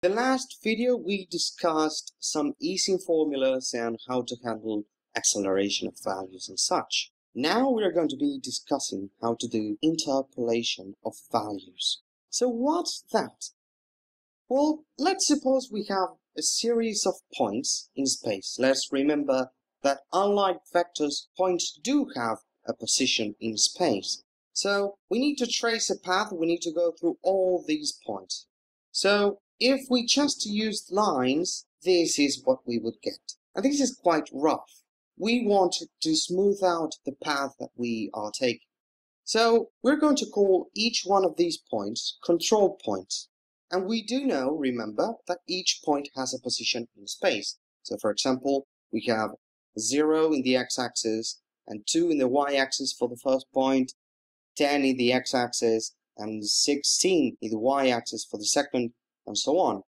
The last video we discussed some easing formulas and how to handle acceleration of values and such. Now we are going to be discussing how to do interpolation of values. So what's that? Well, let's suppose we have a series of points in space. Let's remember that unlike vectors, points do have a position in space. So we need to trace a path, we need to go through all these points. So if we just used lines, this is what we would get. And this is quite rough. We want to smooth out the path that we are taking. So we're going to call each one of these points control points. And we do know, remember, that each point has a position in space. So for example, we have 0 in the x-axis and 2 in the y-axis for the first point, 10 in the x-axis and 16 in the y-axis for the second, and so on.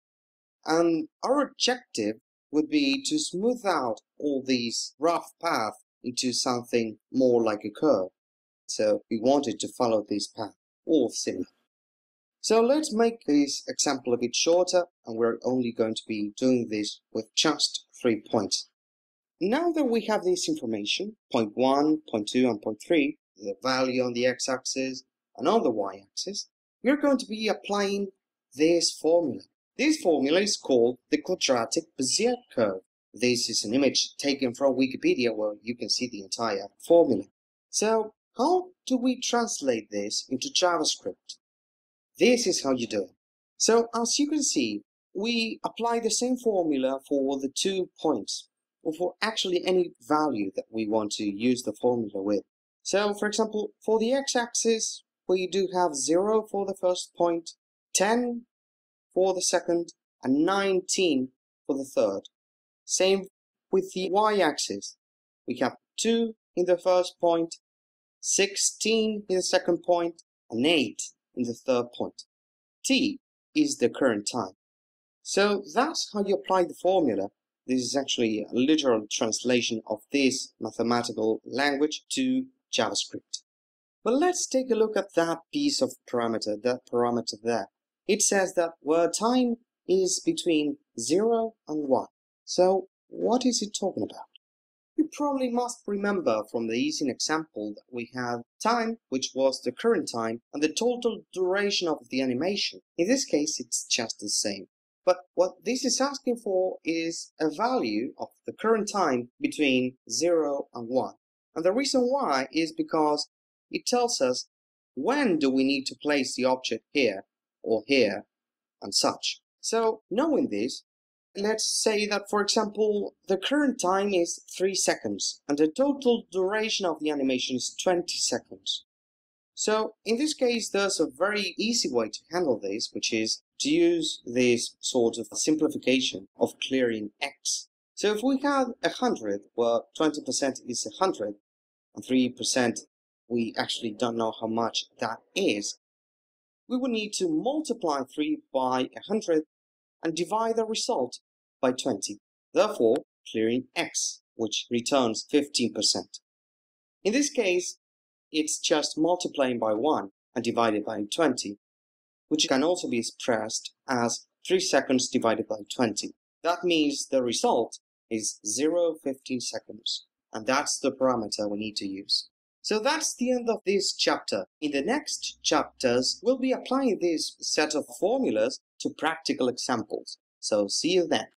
And our objective would be to smooth out all these rough paths into something more like a curve. So we wanted to follow this path, or similar. So let's make this example a bit shorter, and we're only going to be doing this with just 3 points. Now that we have this information, point 1, point 2, and point 3, the value on the x-axis and on the y-axis, we're going to be applying this formula. This formula is called the quadratic Bézier curve. This is an image taken from Wikipedia where you can see the entire formula. So how do we translate this into JavaScript? This is how you do it. So as you can see, we apply the same formula for the 2 points, or for actually any value that we want to use the formula with. So for example, for the x-axis, we do have 0 for the first point, 10 for the second, and 19 for the third. Same with the y-axis. We have 2 in the first point, 16 in the second point, and 8 in the third point. T is the current time. So that's how you apply the formula. This is actually a literal translation of this mathematical language to JavaScript. But let's take a look at that piece of parameter, that parameter there. It says that where time is between 0 and 1. So what is it talking about? You probably must remember from the easing example that we have time, which was the current time, and the total duration of the animation. In this case, it's just the same. But what this is asking for is a value of the current time between 0 and 1. And the reason why is because it tells us when do we need to place the object here or here and such. So knowing this, let's say that, for example, the current time is 3 seconds and the total duration of the animation is 20 seconds. So in this case, there's a very easy way to handle this, which is to use this sort of simplification of clearing x. So if we have 100, where 20% is 100, and 3% we actually don't know how much that is, we would need to multiply 3 by 100 and divide the result by 20, therefore clearing x, which returns 15%. In this case, it's just multiplying by 1 and divided by 20, which can also be expressed as 3 seconds divided by 20. That means the result is 0.15 seconds, and that's the parameter we need to use. So that's the end of this chapter. In the next chapters, we'll be applying this set of formulas to practical examples. So see you then.